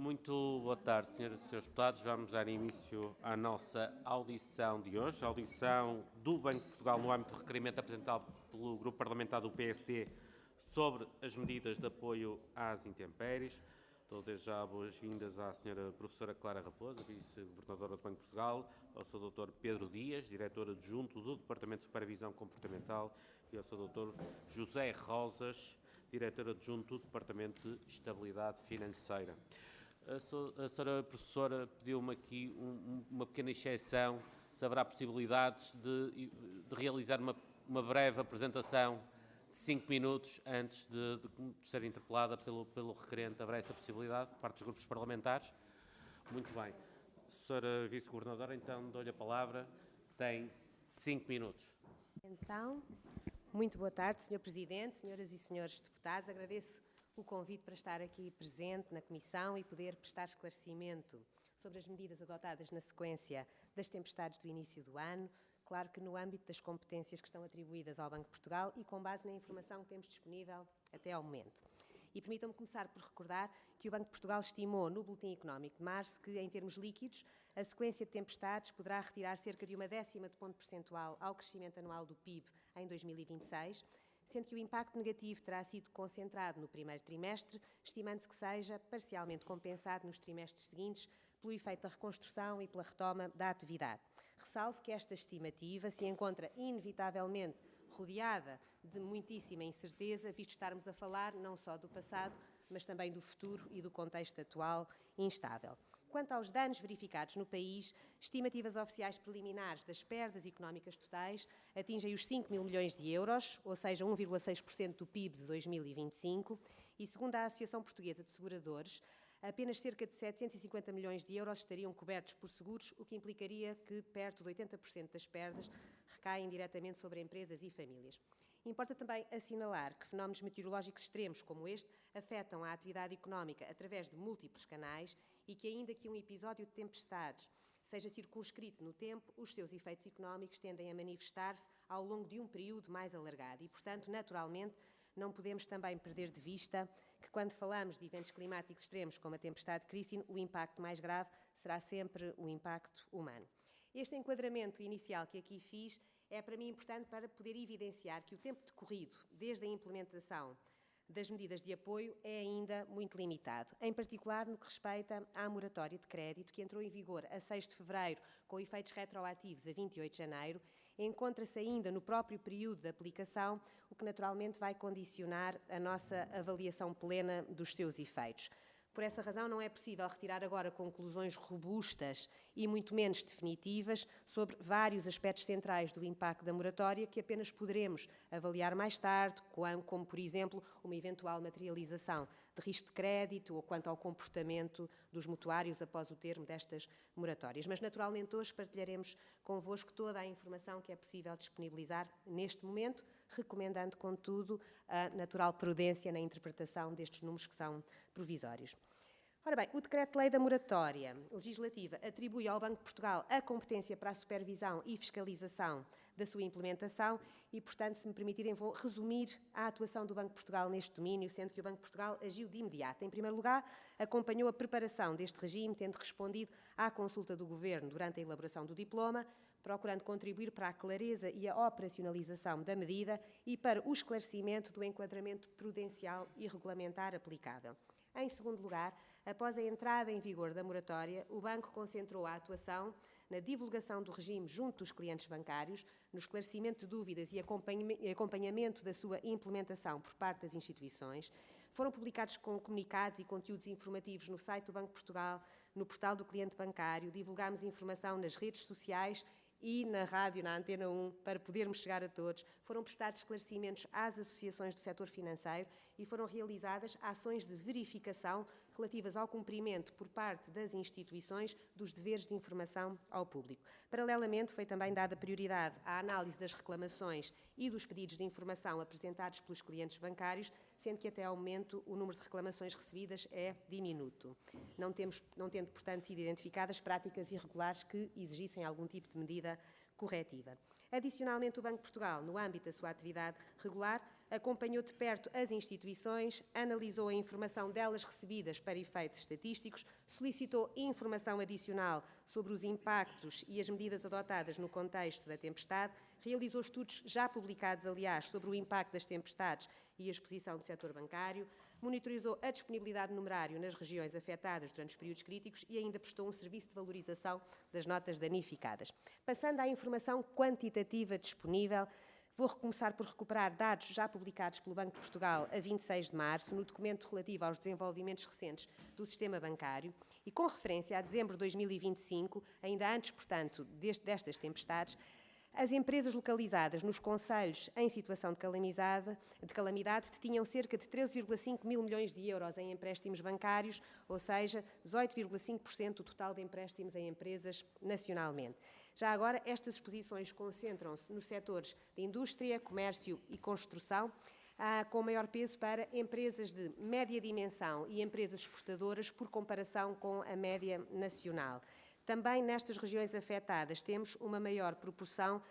Muito boa tarde, senhoras e senhores deputados. Vamos dar início à nossa audição de hoje, a audição do Banco de Portugal no âmbito do requerimento apresentado pelo Grupo Parlamentar do PSD sobre as medidas de apoio às intempéries. Dou desde já boas-vindas à senhora professora Clara Raposo, vice-governadora do Banco de Portugal, ao Sr. Dr. Pedro Dias, diretor adjunto do Departamento de Supervisão Comportamental, e ao Sr. Dr. José Rosas, diretor adjunto do Departamento de Estabilidade Financeira. A senhora professora pediu-me aqui uma pequena exceção, se haverá possibilidades de realizar uma breve apresentação de 5 minutos antes de ser interpelada pelo requerente. Haverá essa possibilidade por parte dos grupos parlamentares? Muito bem. Senhora vice-governadora, então dou-lhe a palavra. Tem 5 minutos. Então, muito boa tarde, Sr. Presidente, senhoras e senhores deputados. Agradeço o convite para estar aqui presente na Comissão e poder prestar esclarecimento sobre as medidas adotadas na sequência das tempestades do início do ano, claro que no âmbito das competências que estão atribuídas ao Banco de Portugal e com base na informação que temos disponível até ao momento. E permitam-me começar por recordar que o Banco de Portugal estimou no Boletim Económico de março que, em termos líquidos, a sequência de tempestades poderá retirar cerca de 0,1 de ponto percentual ao crescimento anual do PIB em 2026, sendo que o impacto negativo terá sido concentrado no primeiro trimestre, estimando-se que seja parcialmente compensado nos trimestres seguintes pelo efeito da reconstrução e pela retoma da atividade. Ressalvo que esta estimativa se encontra inevitavelmente rodeada de muitíssima incerteza, visto estarmos a falar não só do passado, mas também do futuro e do contexto atual instável. Quanto aos danos verificados no país, estimativas oficiais preliminares das perdas económicas totais atingem os 5 mil milhões de euros, ou seja, 1,6% do PIB de 2025, e segundo a Associação Portuguesa de Seguradores, apenas cerca de 750 milhões de euros estariam cobertos por seguros, o que implicaria que perto de 80% das perdas recaem diretamente sobre empresas e famílias. Importa também assinalar que fenómenos meteorológicos extremos como este afetam a atividade económica através de múltiplos canais e que, ainda que um episódio de tempestades seja circunscrito no tempo, os seus efeitos económicos tendem a manifestar-se ao longo de um período mais alargado e, portanto, naturalmente, não podemos também perder de vista que, quando falamos de eventos climáticos extremos como a tempestade Christine, o impacto mais grave será sempre o impacto humano. Este enquadramento inicial que aqui fiz é para mim importante para poder evidenciar que o tempo decorrido desde a implementação das medidas de apoio é ainda muito limitado, em particular no que respeita à moratória de crédito, que entrou em vigor a 6 de fevereiro, com efeitos retroativos a 28 de janeiro, encontra-se ainda no próprio período de aplicação, o que naturalmente vai condicionar a nossa avaliação plena dos seus efeitos. Por essa razão, não é possível retirar agora conclusões robustas e muito menos definitivas sobre vários aspectos centrais do impacto da moratória que apenas poderemos avaliar mais tarde, como, por exemplo, uma eventual materialização de risco de crédito ou quanto ao comportamento dos mutuários após o termo destas moratórias. Mas, naturalmente, hoje partilharemos convosco toda a informação que é possível disponibilizar neste momento, recomendando, contudo, a natural prudência na interpretação destes números que são provisórios. Ora bem, o Decreto-Lei da Moratória Legislativa atribui ao Banco de Portugal a competência para a supervisão e fiscalização da sua implementação e, portanto, se me permitirem, vou resumir a atuação do Banco de Portugal neste domínio, sendo que o Banco de Portugal agiu de imediato. Em primeiro lugar, acompanhou a preparação deste regime, tendo respondido à consulta do Governo durante a elaboração do diploma, procurando contribuir para a clareza e a operacionalização da medida e para o esclarecimento do enquadramento prudencial e regulamentar aplicável. Em segundo lugar, após a entrada em vigor da moratória, o Banco concentrou a atuação na divulgação do regime junto dos clientes bancários, no esclarecimento de dúvidas e acompanhamento da sua implementação por parte das instituições. Foram publicados comunicados e conteúdos informativos no site do Banco de Portugal, no portal do cliente bancário, divulgámos informação nas redes sociais e na rádio, na Antena 1, para podermos chegar a todos. Foram prestados esclarecimentos às associações do setor financeiro e foram realizadas ações de verificação relativas ao cumprimento por parte das instituições dos deveres de informação ao público. Paralelamente, foi também dada prioridade à análise das reclamações e dos pedidos de informação apresentados pelos clientes bancários, sendo que até ao momento o número de reclamações recebidas é diminuto, não tendo, portanto, sido identificadas práticas irregulares que exigissem algum tipo de medida corretiva. Adicionalmente, o Banco de Portugal, no âmbito da sua atividade regular, acompanhou de perto as instituições, analisou a informação delas recebidas para efeitos estatísticos, solicitou informação adicional sobre os impactos e as medidas adotadas no contexto da tempestade, realizou estudos já publicados, aliás, sobre o impacto das tempestades e a exposição do setor bancário, monitorizou a disponibilidade de numerário nas regiões afetadas durante os períodos críticos e ainda prestou um serviço de valorização das notas danificadas. Passando à informação quantitativa disponível, vou começar por recuperar dados já publicados pelo Banco de Portugal a 26 de março, no documento relativo aos desenvolvimentos recentes do sistema bancário, e com referência a dezembro de 2025, ainda antes, portanto, destas tempestades, as empresas localizadas nos concelhos em situação de calamidade tinham cerca de 13,5 mil milhões de euros em empréstimos bancários, ou seja, 18,5% do total de empréstimos em empresas nacionalmente. Já agora, estas exposições concentram-se nos setores de indústria, comércio e construção, com maior peso para empresas de média dimensão e empresas exportadoras por comparação com a média nacional. Também nestas regiões afetadas temos uma maior proporção,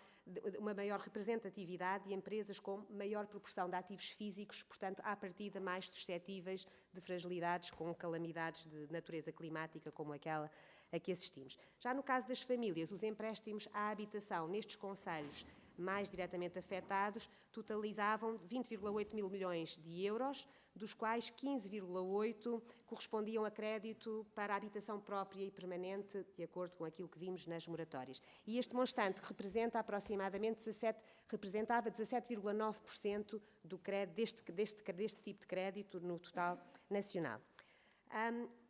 uma maior representatividade de empresas com maior proporção de ativos físicos, portanto, à partida mais suscetíveis de fragilidades com calamidades de natureza climática como aquela a que assistimos. Já no caso das famílias, os empréstimos à habitação nestes concelhos mais diretamente afetados totalizavam 20,8 mil milhões de euros, dos quais 15,8 correspondiam a crédito para a habitação própria e permanente, de acordo com aquilo que vimos nas moratórias. E este montante representa aproximadamente 17,9% do crédito, deste tipo de crédito no total nacional.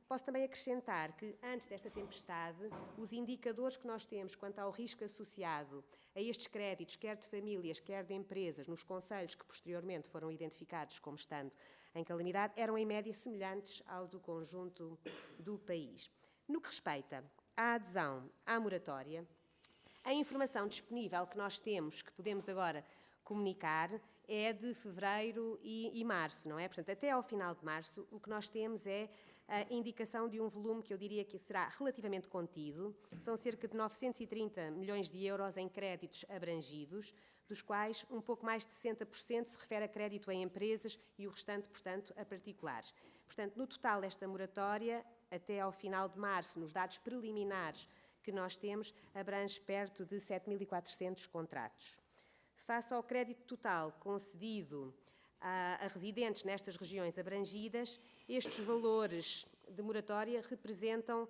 Posso também acrescentar que, antes desta tempestade, os indicadores que nós temos quanto ao risco associado a estes créditos, quer de famílias, quer de empresas, nos concelhos que posteriormente foram identificados como estando em calamidade, eram em média semelhantes ao do conjunto do país. No que respeita à adesão à moratória, a informação disponível que nós temos, que podemos agora comunicar, é de fevereiro e março, não é? Portanto, até ao final de março, o que nós temos é a indicação de um volume que eu diria que será relativamente contido. São cerca de 930 milhões de euros em créditos abrangidos, dos quais um pouco mais de 60% se refere a crédito a empresas e o restante, portanto, a particulares. Portanto, no total desta moratória, até ao final de março, nos dados preliminares que nós temos, abrange perto de 7.400 contratos. Face ao crédito total concedido a residentes nestas regiões abrangidas, estes valores de moratória representam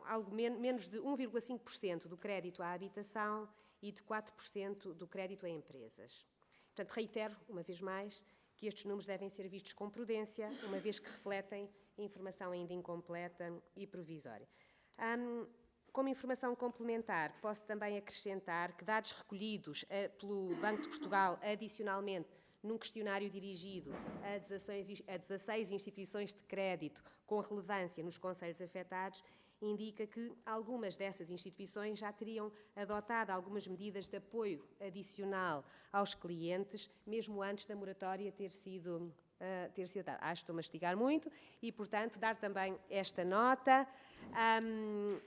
algo menos de 1,5% do crédito à habitação e de 4% do crédito a empresas. Portanto, reitero, uma vez mais, que estes números devem ser vistos com prudência, uma vez que refletem informação ainda incompleta e provisória. Como informação complementar, posso também acrescentar que dados recolhidos pelo Banco de Portugal, adicionalmente, num questionário dirigido a 16 instituições de crédito com relevância nos concelhos afetados, indica que algumas dessas instituições já teriam adotado algumas medidas de apoio adicional aos clientes, mesmo antes da moratória ter sido dada. Acho que estou a mastigar muito e, portanto, dar também esta nota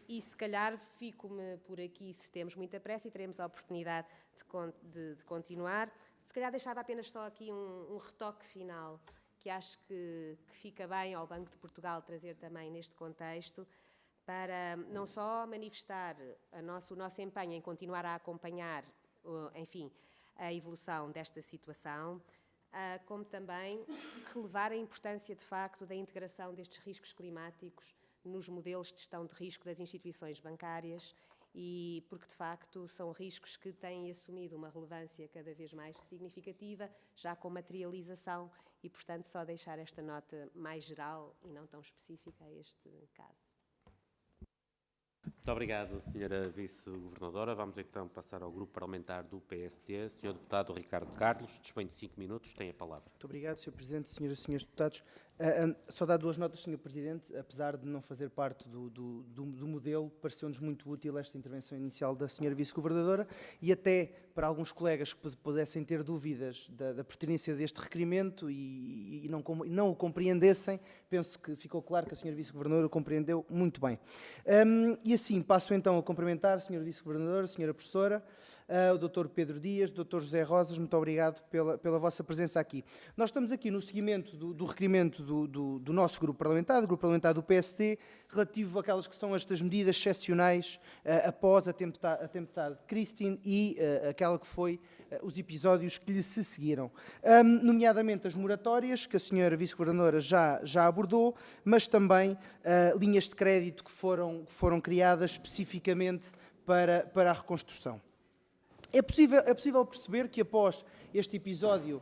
e, se calhar, fico-me por aqui se temos muita pressa e teremos a oportunidade de continuar. Se calhar deixava apenas só aqui um retoque final, que acho que fica bem ao Banco de Portugal trazer também neste contexto, para não só manifestar o nosso empenho em continuar a acompanhar, enfim, a evolução desta situação, como também relevar a importância, de facto, da integração destes riscos climáticos nos modelos de gestão de risco das instituições bancárias, e porque, de facto, são riscos que têm assumido uma relevância cada vez mais significativa, já com materialização, e, portanto, só deixar esta nota mais geral e não tão específica a este caso. Muito obrigado, Sra. Vice-Governadora. Vamos então passar ao Grupo Parlamentar do PST. Sr. Deputado Ricardo Carlos, dispõe de 5 minutos, tem a palavra. Muito obrigado, Sr. Presidente, Sras. e Srs. Deputados. Só dar 2 notas, Sr. Presidente. Apesar de não fazer parte do modelo, pareceu-nos muito útil esta intervenção inicial da Sra. Vice-Governadora e até para alguns colegas que pudessem ter dúvidas da pertinência deste requerimento e não o compreendessem, penso que ficou claro que a Sra. Vice-Governadora o compreendeu muito bem. E assim, passo então a cumprimentar a Sra. Vice-Governadora, a Sra. Professora, o Dr. Pedro Dias, o Dr. José Rosas, muito obrigado pela vossa presença aqui. Nós estamos aqui no seguimento do requerimento do nosso grupo parlamentar do PSD, relativo àquelas que são estas medidas excepcionais após a tempestade Christine e aquela que foi os episódios que lhe se seguiram. Nomeadamente as moratórias, que a Sra. Vice-Governadora já abordou, mas também linhas de crédito que foram criadas especificamente para a reconstrução. É possível perceber que após este episódio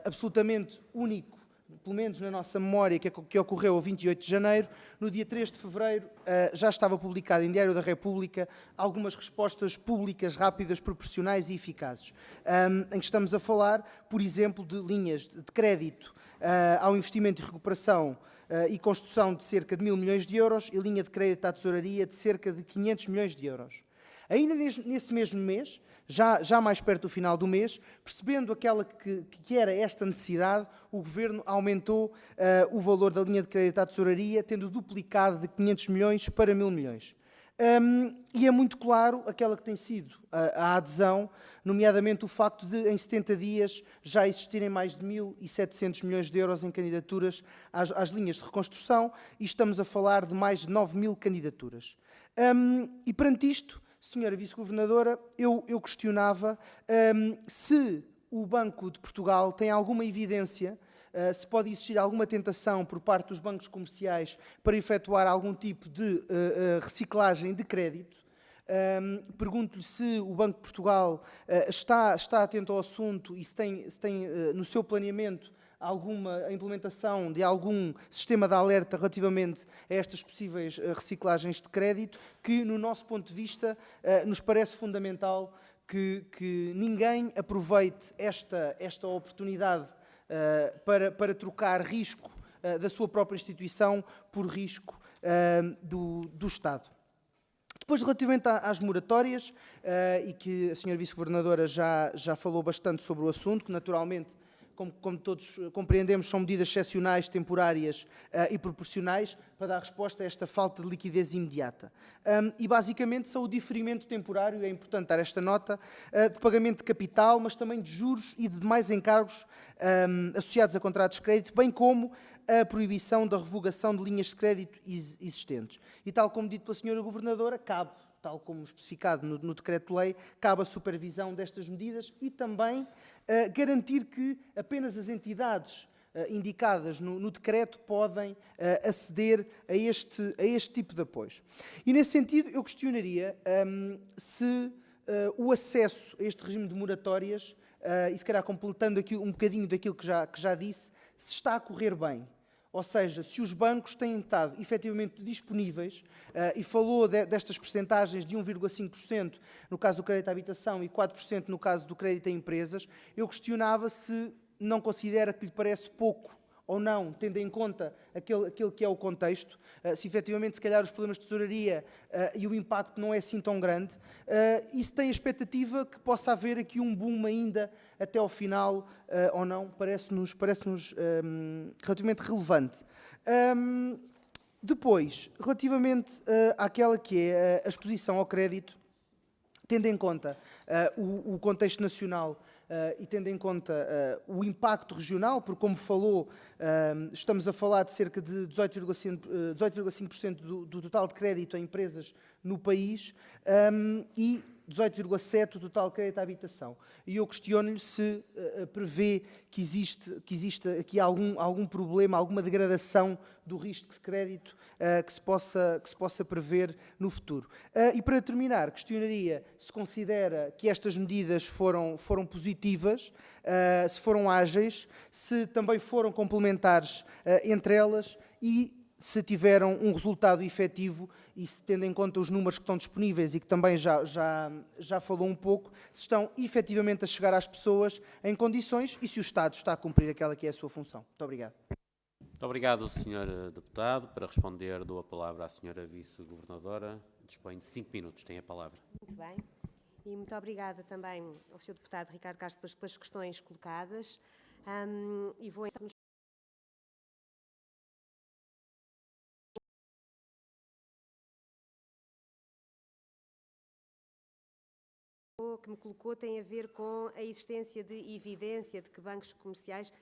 absolutamente único, pelo menos na nossa memória, que ocorreu a 28 de janeiro, no dia 3 de fevereiro já estava publicado em Diário da República algumas respostas públicas rápidas, proporcionais e eficazes, em que estamos a falar, por exemplo, de linhas de crédito ao investimento e recuperação e construção de cerca de 1.000 milhões de euros e linha de crédito à tesouraria de cerca de 500 milhões de euros. Ainda nesse mesmo mês, já mais perto do final do mês, percebendo aquela que era esta necessidade, o Governo aumentou o valor da linha de crédito à tesouraria, tendo duplicado de 500 milhões para 1.000 milhões. E é muito claro aquela que tem sido a adesão, nomeadamente o facto de, em 70 dias, já existirem mais de 1.700 milhões de euros em candidaturas às linhas de reconstrução, e estamos a falar de mais de 9.000 candidaturas. E perante isto, Senhora Vice-Governadora, eu questionava se o Banco de Portugal tem alguma evidência, se pode existir alguma tentação por parte dos bancos comerciais para efetuar algum tipo de reciclagem de crédito. Pergunto-lhe se o Banco de Portugal está atento ao assunto e se tem no seu planeamento a implementação de algum sistema de alerta relativamente a estas possíveis reciclagens de crédito, que, no nosso ponto de vista, nos parece fundamental que ninguém aproveite esta oportunidade para trocar risco da sua própria instituição por risco do Estado. Depois, relativamente às moratórias, e que a Sra. Vice-Governadora já falou bastante sobre o assunto, que naturalmente, como todos compreendemos, são medidas excepcionais, temporárias e proporcionais para dar resposta a esta falta de liquidez imediata. E, basicamente, são o diferimento temporário, é importante dar esta nota, de pagamento de capital, mas também de juros e de demais encargos associados a contratos de crédito, bem como a proibição da revogação de linhas de crédito existentes. E, tal como dito pela Sra. Governadora, cabe, tal como especificado no Decreto-Lei, cabe a supervisão destas medidas e também garantir que apenas as entidades indicadas no decreto podem aceder a este tipo de apoios. E, nesse sentido, eu questionaria se o acesso a este regime de moratórias, e se calhar completando aqui um bocadinho daquilo que já disse, se está a correr bem. Ou seja, se os bancos têm estado efetivamente disponíveis, e falou destas percentagens de 1,5% no caso do crédito à habitação e 4% no caso do crédito a empresas, eu questionava se não considera que lhe parece pouco ou não, tendo em conta aquele que é o contexto, se efetivamente, se calhar, os problemas de tesouraria e o impacto não é assim tão grande, e se tem a expectativa que possa haver aqui um boom ainda até ao final, ou não, parece-nos relativamente relevante. Depois, relativamente àquela que é a exposição ao crédito, tendo em conta o contexto nacional e tendo em conta o impacto regional, porque, como falou, estamos a falar de cerca de 18,5% do total de crédito a empresas no país e 18,7% do total de crédito à habitação. E eu questiono-lhe se prevê que existe aqui algum problema, alguma degradação do risco de crédito que se possa prever no futuro. E, para terminar, questionaria se considera que estas medidas foram positivas, se foram ágeis, se também foram complementares entre elas e se tiveram um resultado efetivo e se, tendo em conta os números que estão disponíveis e que também já falou um pouco, se estão efetivamente a chegar às pessoas em condições e se o Estado está a cumprir aquela que é a sua função. Muito obrigado. Muito obrigado, Sr. Deputado. Para responder, dou a palavra à Sra. Vice-Governadora. Dispõe de 5 minutos. Tem a palavra. Muito bem. E muito obrigada também ao Sr. Deputado Ricardo Castro pelas questões colocadas. E vou então que me colocou tem a ver com a existência de evidência de que bancos comerciais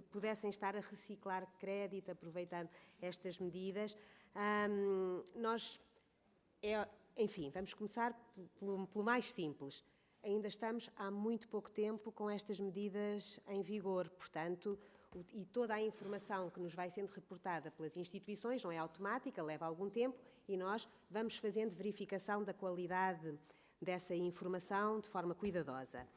pudessem estar a reciclar crédito, aproveitando estas medidas. Enfim, vamos começar pelo mais simples. Ainda estamos há muito pouco tempo com estas medidas em vigor, portanto, e toda a informação que nos vai sendo reportada pelas instituições não é automática, leva algum tempo e nós vamos fazendo verificação da qualidade dessa informação de forma cuidadosa.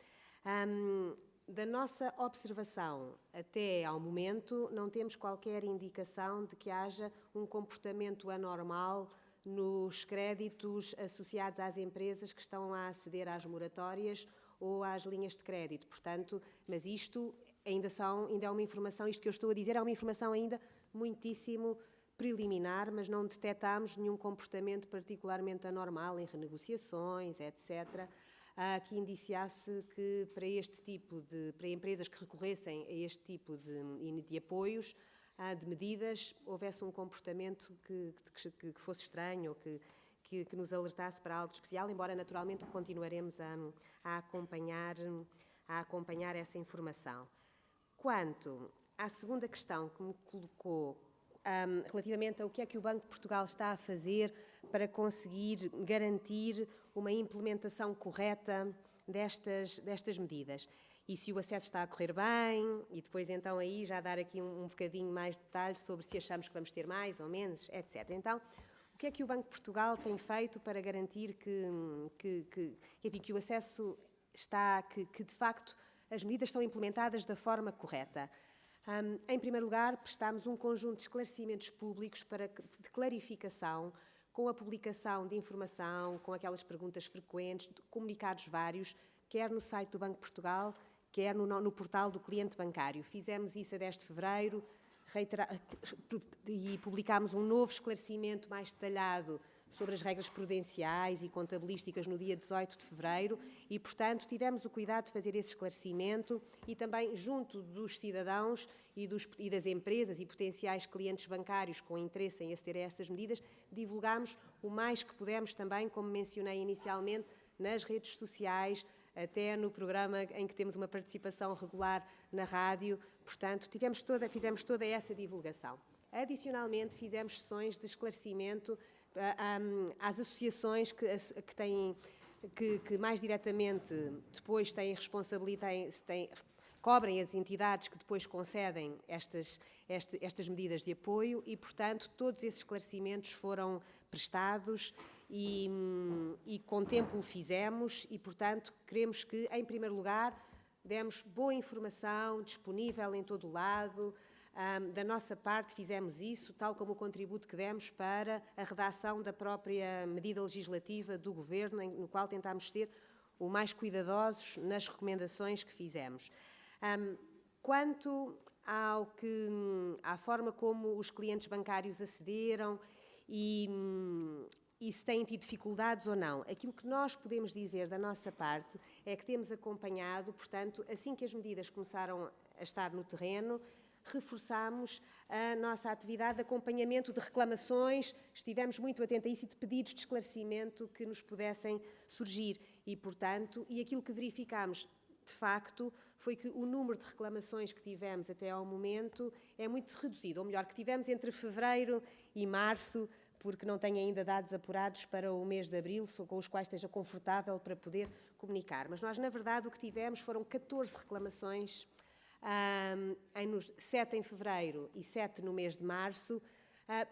Da nossa observação até ao momento, não temos qualquer indicação de que haja um comportamento anormal nos créditos associados às empresas que estão a aceder às moratórias ou às linhas de crédito. Portanto, mas isto ainda é uma informação, isto que eu estou a dizer é uma informação ainda muitíssimo preliminar, mas não detectamos nenhum comportamento particularmente anormal em renegociações, etc., que indiciasse que para empresas que recorressem a este tipo de apoios, de medidas, houvesse um comportamento que fosse estranho ou que nos alertasse para algo especial, embora naturalmente continuaremos a acompanhar essa informação. Quanto à segunda questão que me colocou, relativamente ao que é que o Banco de Portugal está a fazer para conseguir garantir uma implementação correta destas medidas. E se o acesso está a correr bem, e depois então aí já dar aqui um bocadinho mais de detalhes sobre se achamos que vamos ter mais ou menos, etc. Então, o que é que o Banco de Portugal tem feito para garantir que o acesso que de facto as medidas estão implementadas da forma correta? Em primeiro lugar, prestámos um conjunto de esclarecimentos públicos de clarificação, com a publicação de informação, com aquelas perguntas frequentes, comunicados vários, quer no site do Banco de Portugal, quer no portal do cliente bancário. Fizemos isso a 10 de fevereiro e publicámos um novo esclarecimento mais detalhado sobre as regras prudenciais e contabilísticas no dia 18 de fevereiro e, portanto, tivemos o cuidado de fazer esse esclarecimento e também junto dos cidadãos e das empresas e potenciais clientes bancários com interesse em aceder a estas medidas, divulgámos o mais que pudemos também, como mencionei inicialmente, nas redes sociais, até no programa em que temos uma participação regular na rádio. Portanto, fizemos toda essa divulgação. Adicionalmente, fizemos sessões de esclarecimento às associações que mais diretamente depois têm cobrem as entidades que depois concedem estas medidas de apoio e, portanto, todos esses esclarecimentos foram prestados e com tempo o fizemos e, portanto, queremos que, em primeiro lugar, demos boa informação, disponível em todo o lado. Da nossa parte fizemos isso, tal como o contributo que demos para a redação da própria medida legislativa do Governo, no qual tentámos ser o mais cuidadosos nas recomendações que fizemos. Quanto à forma como os clientes bancários acederam e se têm tido dificuldades ou não, aquilo que nós podemos dizer da nossa parte é que temos acompanhado, portanto, assim que as medidas começaram a estar no terreno, reforçámos a nossa atividade de acompanhamento de reclamações, estivemos muito atentos a isso e de pedidos de esclarecimento que nos pudessem surgir e, portanto, aquilo que verificámos, de facto, foi que o número de reclamações que tivemos até ao momento é muito reduzido, ou melhor, que tivemos entre fevereiro e março, porque não tenho ainda dados apurados para o mês de abril, com os quais esteja confortável para poder comunicar. Mas nós, na verdade, o que tivemos foram 14 reclamações, 7 em fevereiro e 7 no mês de março,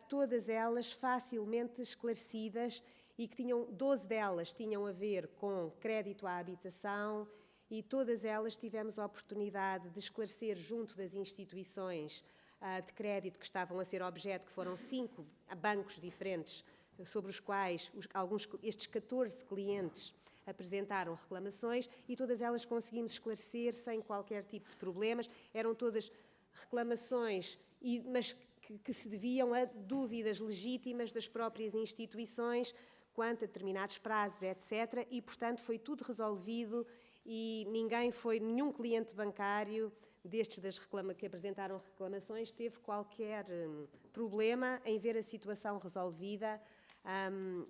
todas elas facilmente esclarecidas e que 12 delas tinham a ver com crédito à habitação e todas elas tivemos a oportunidade de esclarecer junto das instituições de crédito que estavam a ser objeto, que foram 5 bancos diferentes, sobre os quais estes 14 clientes apresentaram reclamações e todas elas conseguimos esclarecer sem qualquer tipo de problemas. Eram todas reclamações, mas que se deviam a dúvidas legítimas das próprias instituições quanto a determinados prazos, etc. E, portanto, foi tudo resolvido e nenhum cliente bancário destes que apresentaram reclamações teve qualquer problema em ver a situação resolvida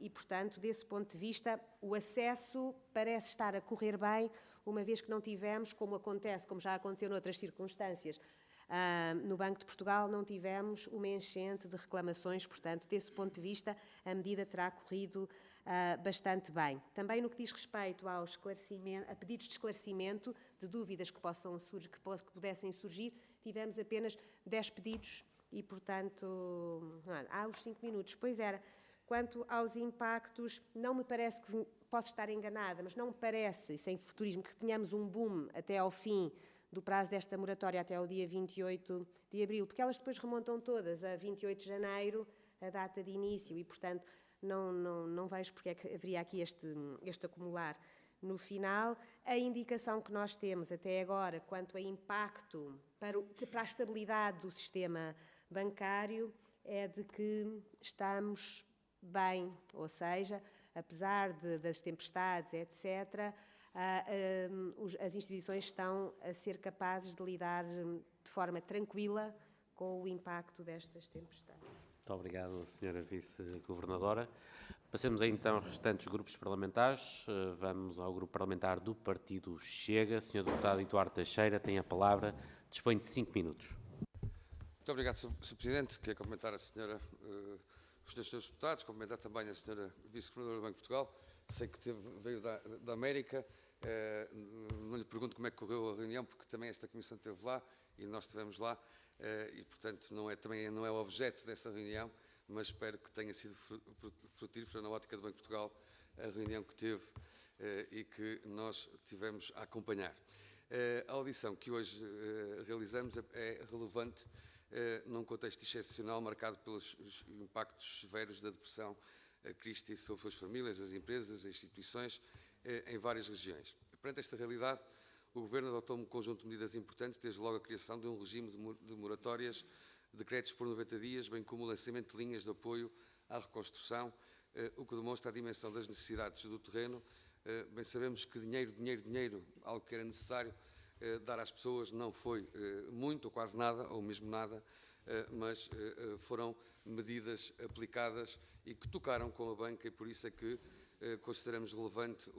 e, portanto, desse ponto de vista, o acesso parece estar a correr bem, uma vez que não tivemos, como já aconteceu noutras circunstâncias, no Banco de Portugal não tivemos uma enchente de reclamações, portanto, desse ponto de vista, a medida terá corrido bastante bem. Também no que diz respeito a pedidos de esclarecimento de dúvidas que pudessem surgir, tivemos apenas 10 pedidos e, portanto, há os 5 minutos. Pois era. Quanto aos impactos, não me parece que, posso estar enganada, mas não me parece, sem futurismo, que tenhamos um boom até ao fim do prazo desta moratória, até ao dia 28 de abril, porque elas depois remontam todas a 28 de janeiro, a data de início, e, portanto, não vejo porque é que haveria aqui este acumular. No final, a indicação que nós temos até agora quanto a impacto para a estabilidade do sistema bancário é de que estamos bem, ou seja, apesar das tempestades, etc., as instituições estão a ser capazes de lidar de forma tranquila com o impacto destas tempestades. Muito obrigado, Sra. Vice-Governadora. Passemos aí, então, aos restantes grupos parlamentares. Vamos ao grupo parlamentar do Partido Chega. Sr. Deputado Eduardo Teixeira tem a palavra. Dispõe de 5 minutos. Muito obrigado, Sr. Presidente. Quero cumprimentar a senhora, os senhores deputados, cumprimentar também a senhora Vice-Governadora do Banco de Portugal. Sei que veio da América. Não lhe pergunto como é que correu a reunião, porque também esta comissão esteve lá e nós estivemos lá. E, portanto, também não é o objeto dessa reunião, mas espero que tenha sido frutífera na ótica do Banco de Portugal a reunião que teve e que nós tivemos a acompanhar. A audição que hoje realizamos é relevante num contexto excepcional marcado pelos impactos severos da depressão crística sobre as famílias, as empresas, as instituições em várias regiões. Perante esta realidade, o Governo adotou um conjunto de medidas importantes, desde logo a criação de um regime de moratórias, decretos por 90 dias, bem como o lançamento de linhas de apoio à reconstrução, o que demonstra a dimensão das necessidades do terreno. Bem sabemos que dinheiro, algo que era necessário dar às pessoas, não foi muito ou quase nada, ou mesmo nada, mas foram medidas aplicadas e que tocaram com a banca, e por isso é que consideramos relevante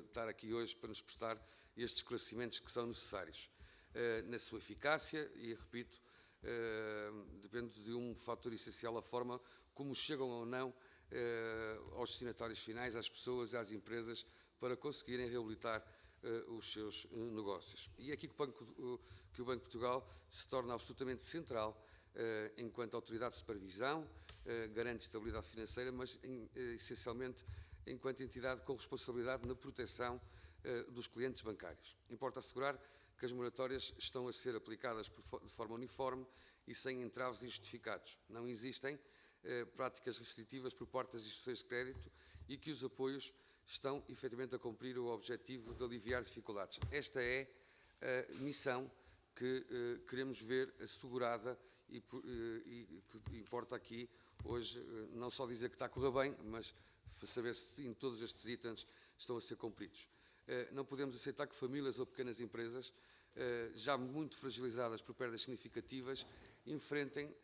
estar aqui hoje para nos prestar estes esclarecimentos que são necessários. Na sua eficácia, e repito, depende de um fator essencial, a forma como chegam ou não aos destinatários finais, às pessoas e às empresas, para conseguirem reabilitar os seus negócios. E é aqui que o Banco de Portugal se torna absolutamente central enquanto autoridade de supervisão, garante estabilidade financeira, mas essencialmente enquanto entidade com responsabilidade na proteção dos clientes bancários. Importa assegurar que as moratórias estão a ser aplicadas de forma uniforme e sem entraves injustificados. Não existem práticas restritivas por parte das instituições de crédito e que os apoios estão efetivamente a cumprir o objetivo de aliviar dificuldades. Esta é a missão que queremos ver assegurada e importa aqui hoje não só dizer que está a correr bem, mas saber se em todos estes itens estão a ser cumpridos. Não podemos aceitar que famílias ou pequenas empresas, já muito fragilizadas por perdas significativas, enfrentem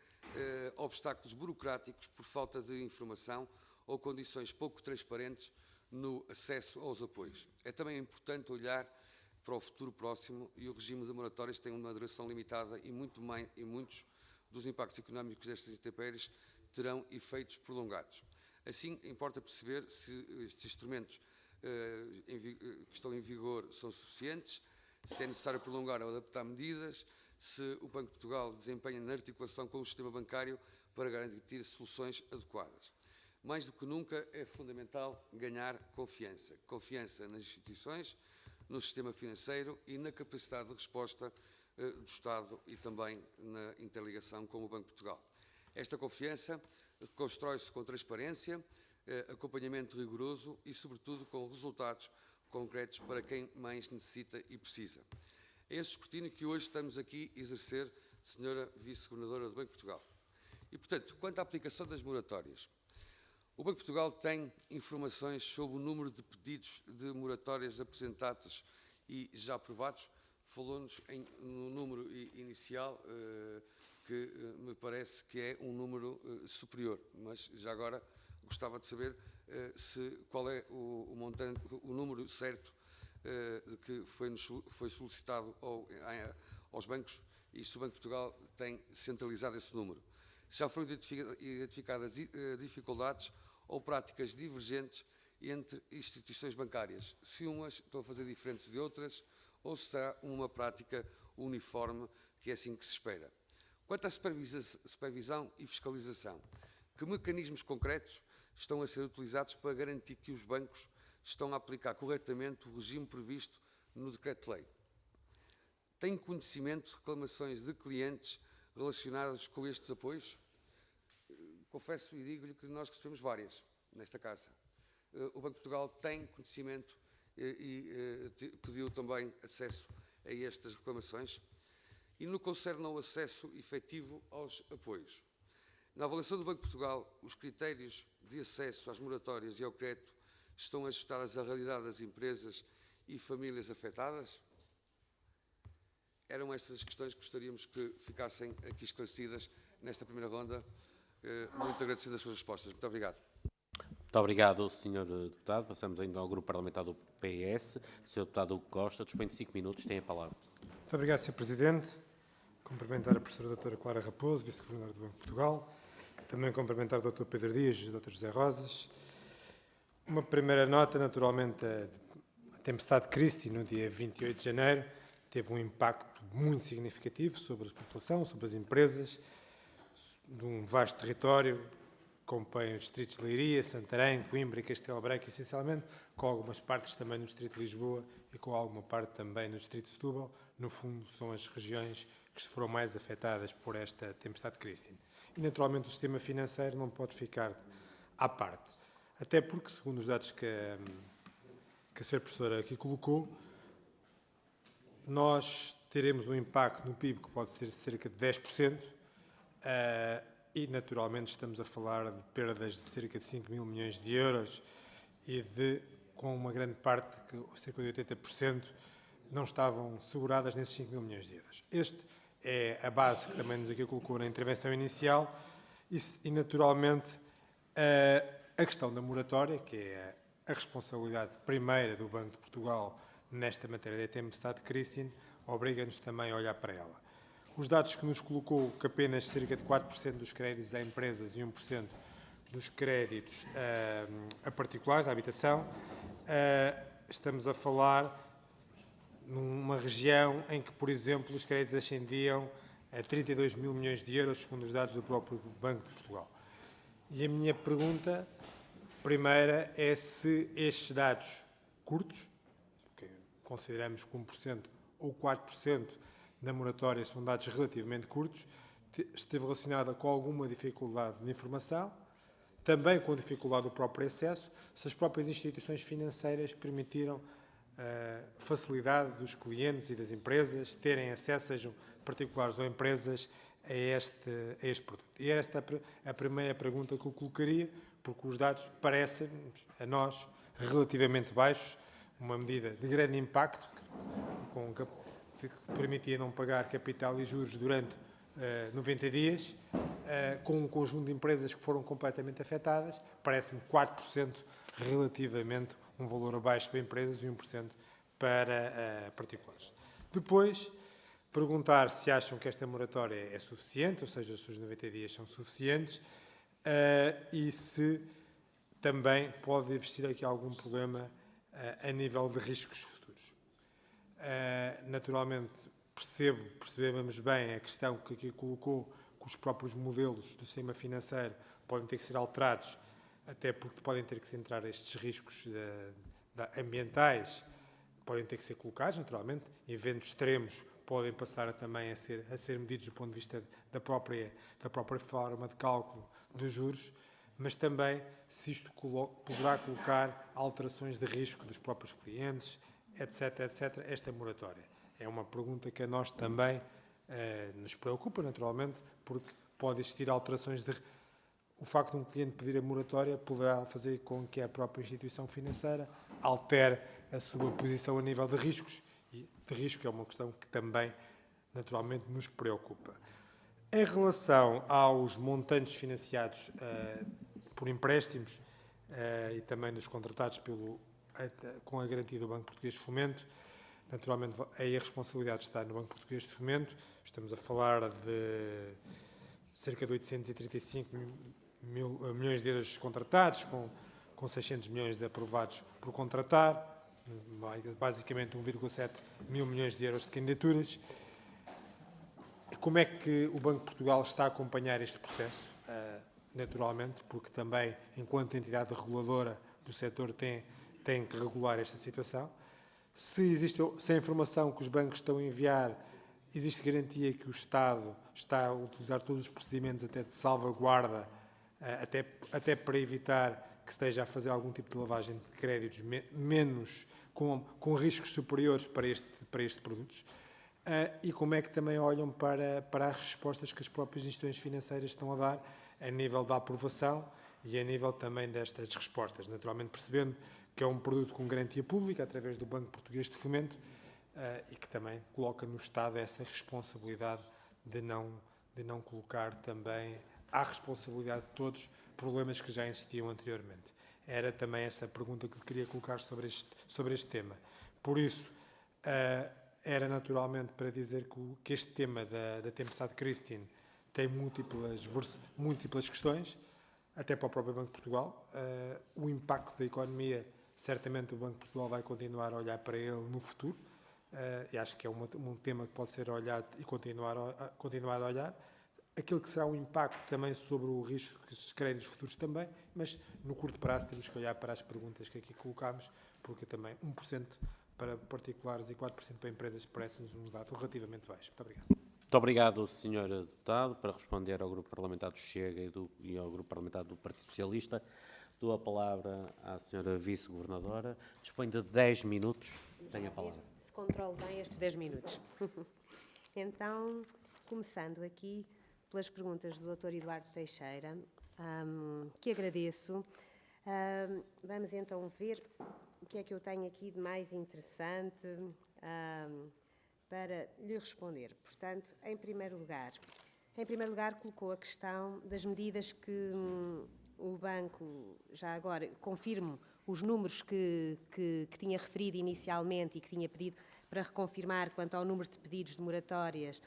obstáculos burocráticos por falta de informação ou condições pouco transparentes no acesso aos apoios. É também importante olhar para o futuro próximo e o regime de moratórias tem uma duração limitada e muitos dos impactos económicos destas intempéries terão efeitos prolongados. Assim, importa perceber se estes instrumentos que estão em vigor são suficientes, se é necessário prolongar ou adaptar medidas, se o Banco de Portugal desempenha na articulação com o sistema bancário para garantir soluções adequadas. Mais do que nunca é fundamental ganhar confiança. Confiança nas instituições, no sistema financeiro e na capacidade de resposta do Estado e também na interligação com o Banco de Portugal. Esta confiança constrói-se com transparência, acompanhamento rigoroso e, sobretudo, com resultados concretos para quem mais necessita e precisa. É esse escrutínio que hoje estamos aqui a exercer, Sra. Vice-Governadora do Banco de Portugal. E, portanto, quanto à aplicação das moratórias, o Banco de Portugal tem informações sobre o número de pedidos de moratórias apresentados e já aprovados. Falou-nos no número inicial, que me parece que é um número superior, mas já agora gostava de saber qual é o montante, o número certo que foi solicitado aos bancos e se o Banco de Portugal tem centralizado esse número. Já foram identificadas dificuldades ou práticas divergentes entre instituições bancárias, se umas estão a fazer diferentes de outras ou se está uma prática uniforme, que é assim que se espera. Quanto à supervisão e fiscalização, que mecanismos concretos estão a ser utilizados para garantir que os bancos estão a aplicar corretamente o regime previsto no Decreto-Lei? Tem conhecimento de reclamações de clientes relacionadas com estes apoios? Confesso e digo-lhe que nós recebemos várias nesta casa. O Banco de Portugal tem conhecimento e pediu também acesso a estas reclamações. E no que concerne ao acesso efetivo aos apoios, na avaliação do Banco de Portugal, os critérios de acesso às moratórias e ao crédito estão ajustados à realidade das empresas e famílias afetadas? Eram estas as questões que gostaríamos que ficassem aqui esclarecidas nesta primeira ronda. Muito agradecido as suas respostas. Muito obrigado. Muito obrigado, Sr. Deputado. Passamos ainda ao Grupo Parlamentar do PS. Sr. Deputado Hugo Costa, dispõe de 5 minutos, tem a palavra. Muito obrigado, Sr. Presidente. Cumprimentar a professora doutora Clara Raposo, Vice-Governadora do Banco de Portugal. Também cumprimentar o Dr. Pedro Dias e o Dr. José Rosas. Uma primeira nota, naturalmente, a tempestade Christie, no dia 28 de janeiro, teve um impacto muito significativo sobre a população, sobre as empresas, de um vasto território, compõe os distritos de Leiria, Santarém, Coimbra e Castelo Branco, essencialmente, com algumas partes também no distrito de Lisboa e com alguma parte também no distrito de Setúbal. No fundo, são as regiões que foram mais afetadas por esta tempestade Christie. E, naturalmente, o sistema financeiro não pode ficar à parte. Até porque, segundo os dados que a Sra. Professora aqui colocou, nós teremos um impacto no PIB que pode ser cerca de 10%, e, naturalmente, estamos a falar de perdas de cerca de 5 mil milhões de euros e com uma grande parte, cerca de 80%, não estavam seguradas nesses 5 mil milhões de euros. Este é a base que também nos aqui colocou na intervenção inicial e naturalmente, a questão da moratória, que é a responsabilidade primeira do Banco de Portugal nesta matéria da tempestade Christie, obriga-nos também a olhar para ela. Os dados que nos colocou que apenas cerca de 4% dos créditos a empresas e 1% dos créditos a particulares, da habitação, estamos a falar numa região em que, por exemplo, os créditos ascendiam a 32 mil milhões de euros, segundo os dados do próprio Banco de Portugal. E a minha pergunta primeira é se estes dados curtos, que consideramos que 1% ou 4% da moratória são dados relativamente curtos, esteve relacionada com alguma dificuldade de informação, também com a dificuldade do próprio acesso, se as próprias instituições financeiras permitiram facilidade dos clientes e das empresas terem acesso, sejam particulares ou empresas, a este produto. E era esta a primeira pergunta que eu colocaria, porque os dados parecem, a nós, relativamente baixos, uma medida de grande impacto, que permitia não pagar capital e juros durante 90 dias, com um conjunto de empresas que foram completamente afetadas, parece-me 4% relativamente um valor abaixo para empresas e 1% para particulares. Depois, perguntar se acham que esta moratória é suficiente, ou seja, se os 90 dias são suficientes, e se também pode existir aqui algum problema a nível de riscos futuros. Naturalmente, percebemos bem a questão que aqui colocou, que os próprios modelos do sistema financeiro podem ter que ser alterados, até porque podem ter que se entrar estes riscos ambientais, podem ter que ser colocados, naturalmente, eventos extremos podem passar também a ser medidos do ponto de vista da própria forma de cálculo dos juros, mas também se isto poderá colocar alterações de risco dos próprios clientes, etc., etc., esta moratória. É uma pergunta que a nós também nos preocupa, naturalmente, porque pode existir alterações de... O facto de um cliente pedir a moratória poderá fazer com que a própria instituição financeira altere a sua posição a nível de riscos, e de risco é uma questão que também, naturalmente, nos preocupa. Em relação aos montantes financiados por empréstimos e também dos contratados com a garantia do Banco Português de Fomento, naturalmente aí a responsabilidade está no Banco Português de Fomento. Estamos a falar de cerca de 835 milhões de euros contratados, com 600 milhões de aprovados por contratar, basicamente 1,7 mil milhões de euros de candidaturas. Como é que o Banco de Portugal está a acompanhar este processo? Naturalmente, porque também, enquanto entidade reguladora do setor, tem que regular esta situação. Se a informação que os bancos estão a enviar, existe garantia que o Estado está a utilizar todos os procedimentos até de salvaguarda, até para evitar que esteja a fazer algum tipo de lavagem de créditos menos, com riscos superiores para estes produtos. E como é que também olham para as respostas que as próprias instituições financeiras estão a dar a nível da aprovação e a nível também destas respostas. Naturalmente percebendo que é um produto com garantia pública, através do Banco Português de Fomento, e que também coloca no Estado essa responsabilidade de não colocar também à responsabilidade de todos os problemas que já existiam anteriormente. Era também essa pergunta que queria colocar sobre este tema. Por isso, era naturalmente para dizer que este tema da tempestade Christine tem múltiplas questões, até para o próprio Banco de Portugal. O impacto da economia, certamente o Banco de Portugal vai continuar a olhar para ele no futuro, e acho que é um tema que pode ser olhado e continuar a olhar. Aquilo que será o impacto também sobre o risco dos créditos futuros também, mas no curto prazo temos que olhar para as perguntas que aqui colocámos, porque também 1% para particulares e 4% para empresas parece-nos um dado relativamente baixo. Muito obrigado. Muito obrigado, Sr. Deputado. Para responder ao Grupo Parlamentar do Chega e ao Grupo Parlamentar do Partido Socialista, dou a palavra à Sra. Vice-Governadora. Dispõe de 10 minutos. Tem a palavra. Se controle bem estes 10 minutos. Então, começando aqui pelas perguntas do Dr. Eduardo Teixeira, que agradeço. Vamos então ver o que é que eu tenho aqui de mais interessante para lhe responder. Portanto, em primeiro lugar, colocou a questão das medidas que o Banco, já agora, confirmo os números que tinha referido inicialmente e que tinha pedido para reconfirmar quanto ao número de pedidos de moratórias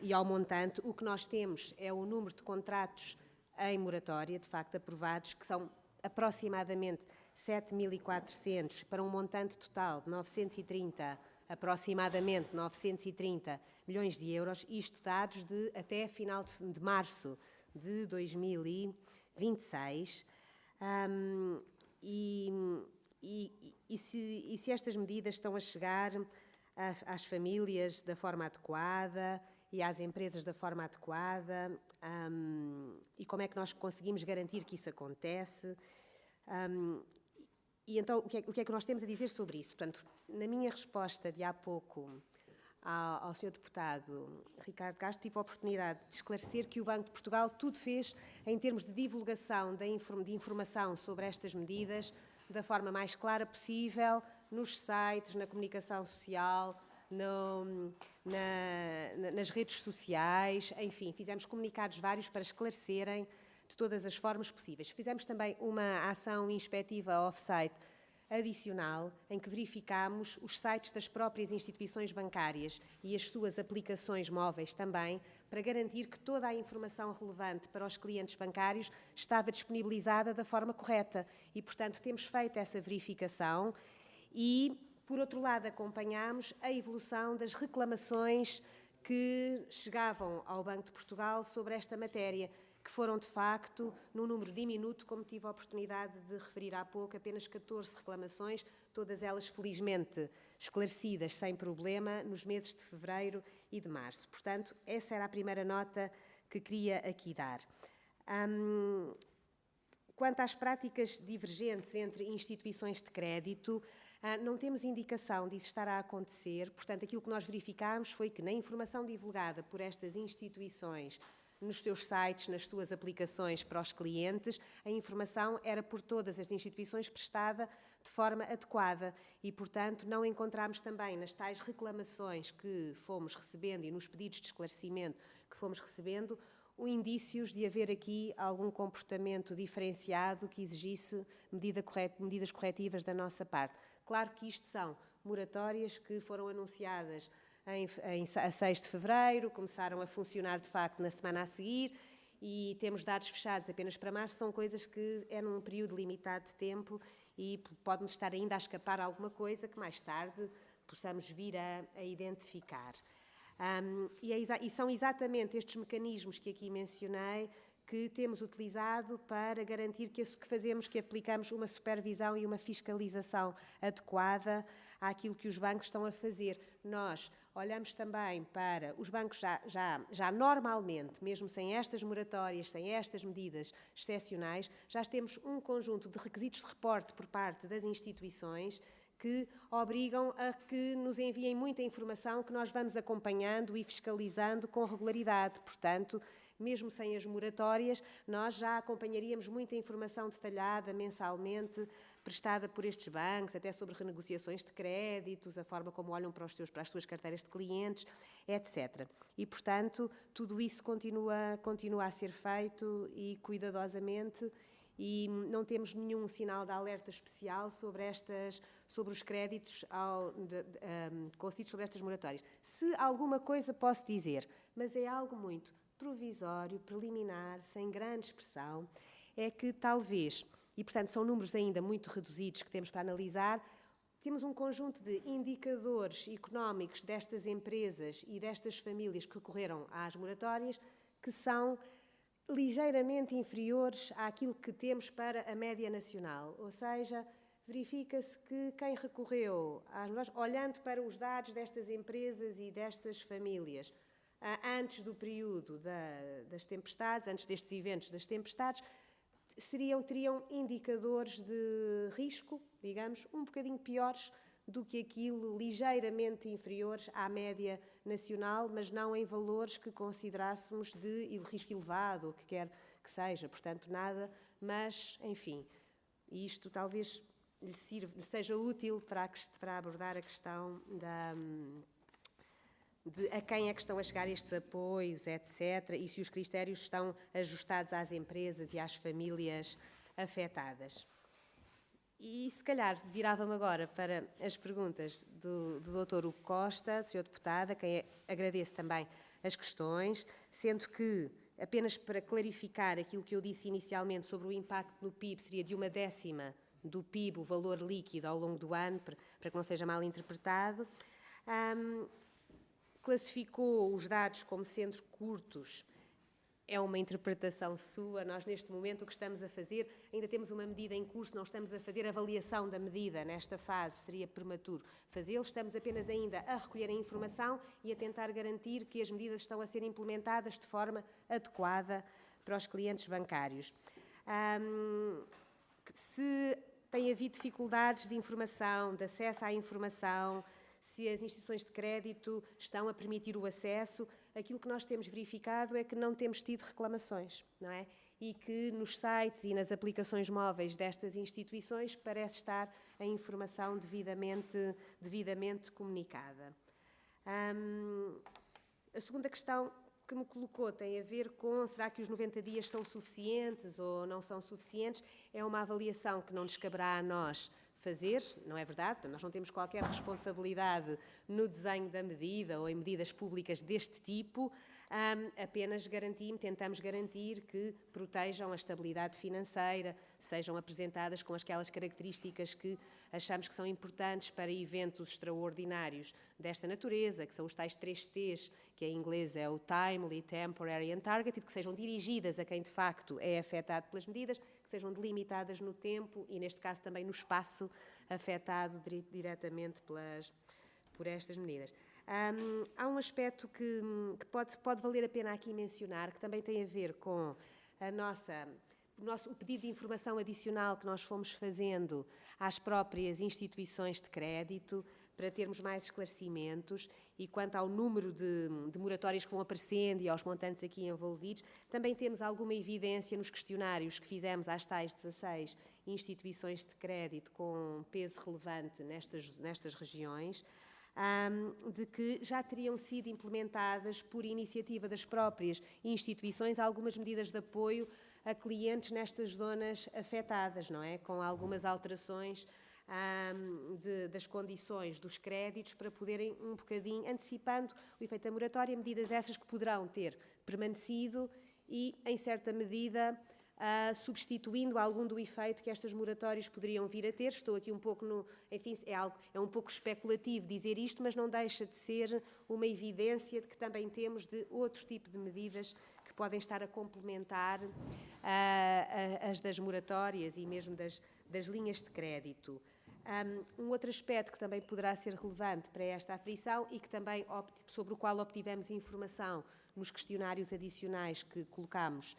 e ao montante. O que nós temos é o número de contratos em moratória, de facto aprovados, que são aproximadamente 7.400, para um montante total de aproximadamente 930 milhões de euros, isto dados até final de março de 2026. Se estas medidas estão a chegar às famílias da forma adequada e às empresas da forma adequada, e como é que nós conseguimos garantir que isso acontece. E então, o que é que nós temos a dizer sobre isso? Portanto, na minha resposta de há pouco ao Sr. Deputado Ricardo Castro, tive a oportunidade de esclarecer que o Banco de Portugal tudo fez em termos de divulgação de informação sobre estas medidas da forma mais clara possível, nos sites, na comunicação social, nas redes sociais, enfim, fizemos comunicados vários para esclarecerem de todas as formas possíveis. Fizemos também uma ação inspectiva off-site adicional, em que verificámos os sites das próprias instituições bancárias e as suas aplicações móveis também, para garantir que toda a informação relevante para os clientes bancários estava disponibilizada da forma correta. E, portanto, temos feito essa verificação e, por outro lado, acompanhámos a evolução das reclamações que chegavam ao Banco de Portugal sobre esta matéria, que foram, de facto, num número diminuto, como tive a oportunidade de referir há pouco, apenas 14 reclamações, todas elas felizmente esclarecidas sem problema, nos meses de fevereiro e de março. Portanto, essa era a primeira nota que queria aqui dar. Quanto às práticas divergentes entre instituições de crédito, não temos indicação disso estar a acontecer. Portanto, aquilo que nós verificámos foi que na informação divulgada por estas instituições nos seus sites, nas suas aplicações para os clientes, a informação era por todas as instituições prestada de forma adequada e, portanto, não encontramos também nas tais reclamações que fomos recebendo e nos pedidos de esclarecimento que fomos recebendo, indícios de haver aqui algum comportamento diferenciado que exigisse medidas corretivas da nossa parte. Claro que isto são moratórias que foram anunciadas a 6 de fevereiro, começaram a funcionar de facto na semana a seguir e temos dados fechados apenas para março, são coisas que é num período limitado de tempo e pode-nos estar ainda a escapar alguma coisa que mais tarde possamos vir a identificar. E são exatamente estes mecanismos que aqui mencionei que temos utilizado para garantir que fazemos, que aplicamos uma supervisão e uma fiscalização adequada àquilo que os bancos estão a fazer. Nós olhamos também para os bancos já normalmente, mesmo sem estas moratórias, sem estas medidas excepcionais, já temos um conjunto de requisitos de reporte por parte das instituições que obrigam a que nos enviem muita informação que nós vamos acompanhando e fiscalizando com regularidade. Portanto, mesmo sem as moratórias, nós já acompanharíamos muita informação detalhada mensalmente, prestada por estes bancos, até sobre renegociações de créditos, a forma como olham para as suas carteiras de clientes, etc. E, portanto, tudo isso continua a ser feito e cuidadosamente, e não temos nenhum sinal de alerta especial sobre os créditos concedidos sobre estas moratórias. Se alguma coisa posso dizer, mas é algo muito provisório, preliminar, sem grande expressão, é que talvez, e portanto são números ainda muito reduzidos que temos para analisar, temos um conjunto de indicadores económicos destas empresas e destas famílias que recorreram às moratórias que são ligeiramente inferiores àquilo que temos para a média nacional, ou seja, verifica-se que quem recorreu às moratórias, olhando para os dados destas empresas e destas famílias, antes do período das tempestades, antes destes eventos das tempestades, teriam indicadores de risco, digamos, um bocadinho piores do que aquilo, ligeiramente inferiores à média nacional, mas não em valores que considerássemos de risco elevado, ou que quer que seja, portanto nada, mas, enfim, isto talvez lhe seja útil para abordar a questão de a quem é que estão a chegar estes apoios, etc., e se os critérios estão ajustados às empresas e às famílias afetadas. E, se calhar, virava-me agora para as perguntas do Dr. Hugo Costa, Sr. Deputado, a quem agradeço também as questões, sendo que, apenas para clarificar aquilo que eu disse inicialmente sobre o impacto no PIB, seria de 1/10 do PIB, o valor líquido ao longo do ano, para que não seja mal interpretado. Classificou os dados como sendo curtos. É uma interpretação sua. Nós, neste momento, o que estamos a fazer, ainda temos uma medida em curso, não estamos a fazer avaliação da medida nesta fase, seria prematuro fazê-lo, estamos apenas ainda a recolher a informação e a tentar garantir que as medidas estão a ser implementadas de forma adequada para os clientes bancários. Se tem havido dificuldades de informação, de acesso à informação, se as instituições de crédito estão a permitir o acesso, aquilo que nós temos verificado é que não temos tido reclamações, não é? E que nos sites e nas aplicações móveis destas instituições parece estar a informação devidamente comunicada. A segunda questão que me colocou tem a ver com será que os 90 dias são suficientes ou não são suficientes? É uma avaliação que não nos caberá a nós fazer, não é verdade? Nós não temos qualquer responsabilidade no desenho da medida ou em medidas públicas deste tipo, apenas tentamos garantir que protejam a estabilidade financeira, sejam apresentadas com aquelas características que achamos que são importantes para eventos extraordinários desta natureza, que são os tais 3 T's, que em inglês é o Timely, Temporary and Targeted, que sejam dirigidas a quem de facto é afetado pelas medidas, que sejam delimitadas no tempo e, neste caso, também no espaço afetado diretamente por estas medidas. Há um aspecto que pode valer a pena aqui mencionar, que também tem a ver com o pedido de informação adicional que nós fomos fazendo às próprias instituições de crédito para termos mais esclarecimentos, e quanto ao número de moratórias que vão aparecendo e aos montantes aqui envolvidos, também temos alguma evidência nos questionários que fizemos às tais 16 instituições de crédito com peso relevante nestas regiões, de que já teriam sido implementadas por iniciativa das próprias instituições algumas medidas de apoio a clientes nestas zonas afetadas, não é? Com algumas alterações das condições dos créditos para poderem um bocadinho, antecipando o efeito da moratória, medidas essas que poderão ter permanecido e, em certa medida, substituindo algum do efeito que estas moratórias poderiam vir a ter. Estou aqui um pouco enfim, é um pouco especulativo dizer isto, mas não deixa de ser uma evidência de que também temos de outro tipo de medidas que podem estar a complementar as das moratórias e mesmo das linhas de crédito. Um outro aspecto que também poderá ser relevante para esta aferição e que também sobre o qual obtivemos informação nos questionários adicionais que colocamos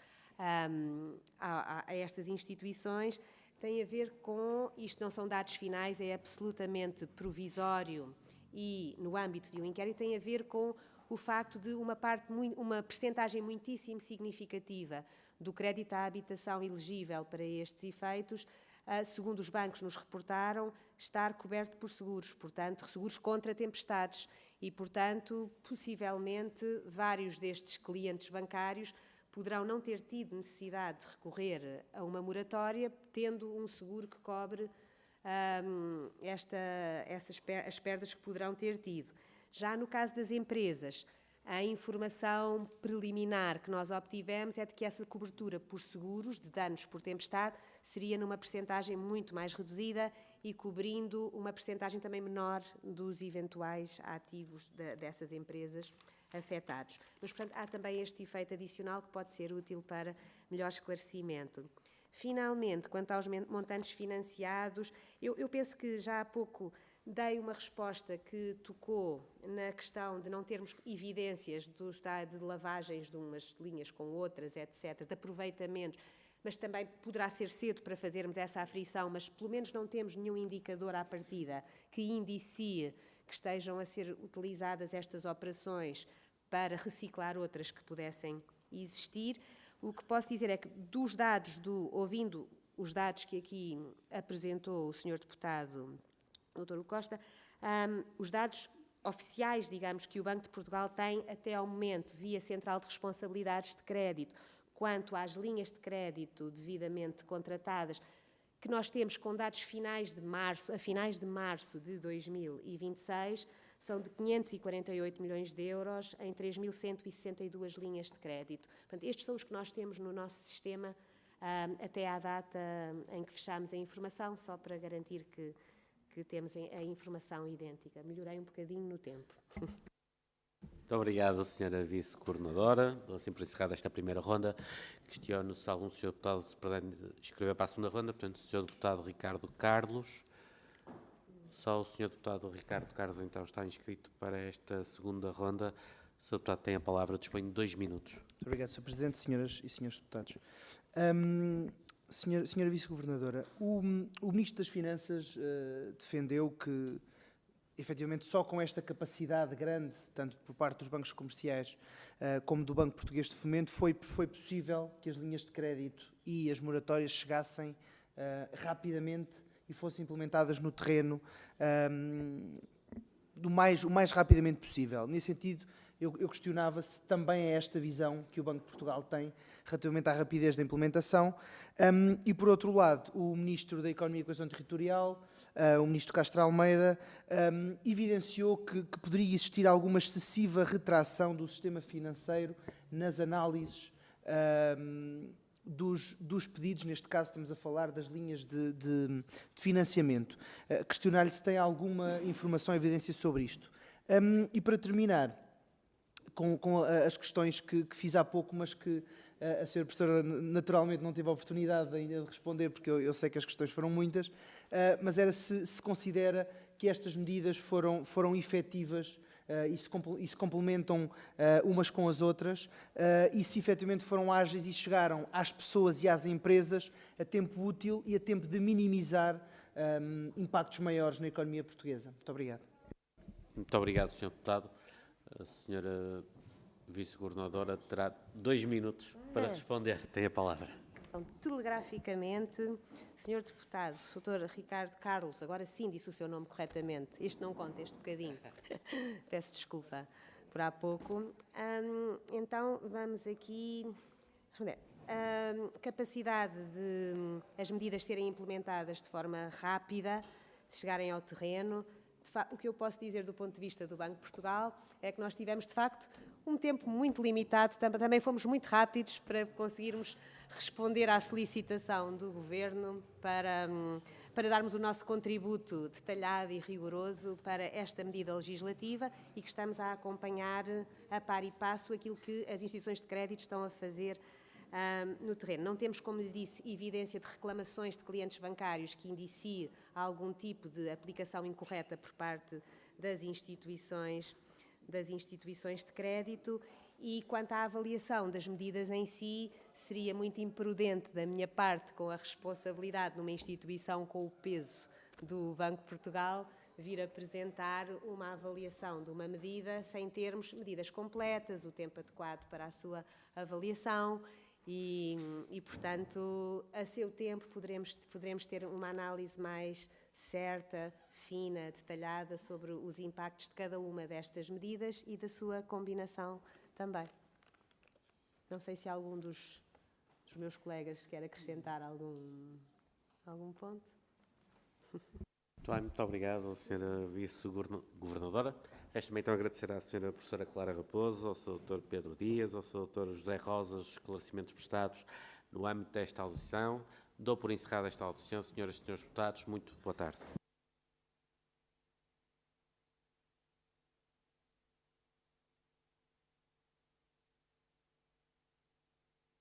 a estas instituições, tem a ver com, isto não são dados finais, é absolutamente provisório e no âmbito de um inquérito, tem a ver com o facto de uma percentagem muitíssimo significativa do crédito à habitação elegível para estes efeitos, segundo os bancos nos reportaram, estar coberto por seguros, portanto, seguros contra tempestades e, portanto, possivelmente vários destes clientes bancários poderão não ter tido necessidade de recorrer a uma moratória, tendo um seguro que cobre as perdas que poderão ter tido. Já no caso das empresas, a informação preliminar que nós obtivemos é de que essa cobertura por seguros de danos por tempestade seria numa percentagem muito mais reduzida e cobrindo uma percentagem também menor dos eventuais ativos dessas empresas afetados. Mas, portanto, há também este efeito adicional que pode ser útil para melhor esclarecimento. Finalmente, quanto aos montantes financiados, eu penso que já há pouco dei uma resposta que tocou na questão de não termos evidências de lavagens de umas linhas com outras, etc., de aproveitamentos, mas também poderá ser cedo para fazermos essa aferição, mas pelo menos não temos nenhum indicador à partida que indicie que estejam a ser utilizadas estas operações para reciclar outras que pudessem existir. O que posso dizer é que dos dados, ouvindo os dados que aqui apresentou o Sr. Deputado Dr. Costa, os dados oficiais, digamos, que o Banco de Portugal tem até ao momento, via Central de Responsabilidades de Crédito, quanto às linhas de crédito devidamente contratadas, que nós temos com dados a finais de março de 2026, são de 548 milhões de euros em 3.162 linhas de crédito. Portanto, estes são os que nós temos no nosso sistema até à data em que fechamos a informação, só para garantir que temos a informação idêntica. Melhorei um bocadinho no tempo. Muito obrigado, Sra. Vice-Coordenadora. Dou assim por encerrada esta primeira ronda. Questiono se algum Sr. Deputado se pretende inscrever para a segunda ronda. Portanto, o Sr. Deputado Ricardo Carlos. Só o Sr. Deputado Ricardo Carlos, então, está inscrito para esta segunda ronda. O Sr. Deputado tem a palavra, dispõe de 2 minutos. Muito obrigado, Sr. Presidente, senhoras e senhores deputados. Senhora Vice-Governadora, o Ministro das Finanças defendeu que, efetivamente, só com esta capacidade grande, tanto por parte dos bancos comerciais como do Banco Português de Fomento, foi possível que as linhas de crédito e as moratórias chegassem rapidamente e fossem implementadas no terreno o mais rapidamente possível. Nesse sentido, eu questionava se também é esta visão que o Banco de Portugal tem relativamente à rapidez da implementação. E, por outro lado, o Ministro da Economia e Coesão Territorial, o Ministro Castro Almeida, evidenciou que poderia existir alguma excessiva retração do sistema financeiro nas análises dos pedidos, neste caso estamos a falar das linhas de financiamento. Questionar-lhe se tem alguma informação ou evidência sobre isto. E para terminar, com as questões que fiz há pouco, mas que a Sra. Professora naturalmente não teve a oportunidade ainda de responder, porque eu sei que as questões foram muitas, mas era se considera que estas medidas foram efetivas e se complementam umas com as outras, e se efetivamente foram ágeis e chegaram às pessoas e às empresas a tempo útil e a tempo de minimizar impactos maiores na economia portuguesa. Muito obrigado. Muito obrigado, Sr. Deputado. A Sra. Vice-Governadora terá 2 minutos para responder. Tem a palavra. Então, telegraficamente, Sr. Deputado, Sr. Ricardo Carlos, agora sim disse o seu nome corretamente, este não conta, este bocadinho, peço desculpa por há pouco. Então, vamos aqui responder. A capacidade de as medidas serem implementadas de forma rápida, de chegarem ao terreno, o que eu posso dizer do ponto de vista do Banco de Portugal é que nós tivemos, de facto, um tempo muito limitado, também fomos muito rápidos para conseguirmos responder à solicitação do Governo para darmos o nosso contributo detalhado e rigoroso para esta medida legislativa e que estamos a acompanhar a par e passo aquilo que as instituições de crédito estão a fazer no terreno. Não temos, como lhe disse, evidência de reclamações de clientes bancários que indicie algum tipo de aplicação incorreta por parte das instituições de crédito e quanto à avaliação das medidas em si, seria muito imprudente da minha parte, com a responsabilidade numa instituição com o peso do Banco de Portugal, vir apresentar uma avaliação de uma medida sem termos medidas completas, o tempo adequado para a sua avaliação e portanto, a seu tempo poderemos ter uma análise mais certa, fina, detalhada sobre os impactos de cada uma destas medidas e da sua combinação também. Não sei se algum dos meus colegas quer acrescentar algum ponto. Muito obrigado, Sra. Vice-Governadora. Resta-me então agradecer à Sra. Professora Clara Raposo, ao Sr. Dr. Pedro Dias, ao Sr. Dr. José Rosas, os esclarecimentos prestados no âmbito desta audição. Dou por encerrada esta audição. Senhoras e senhores deputados, muito boa tarde.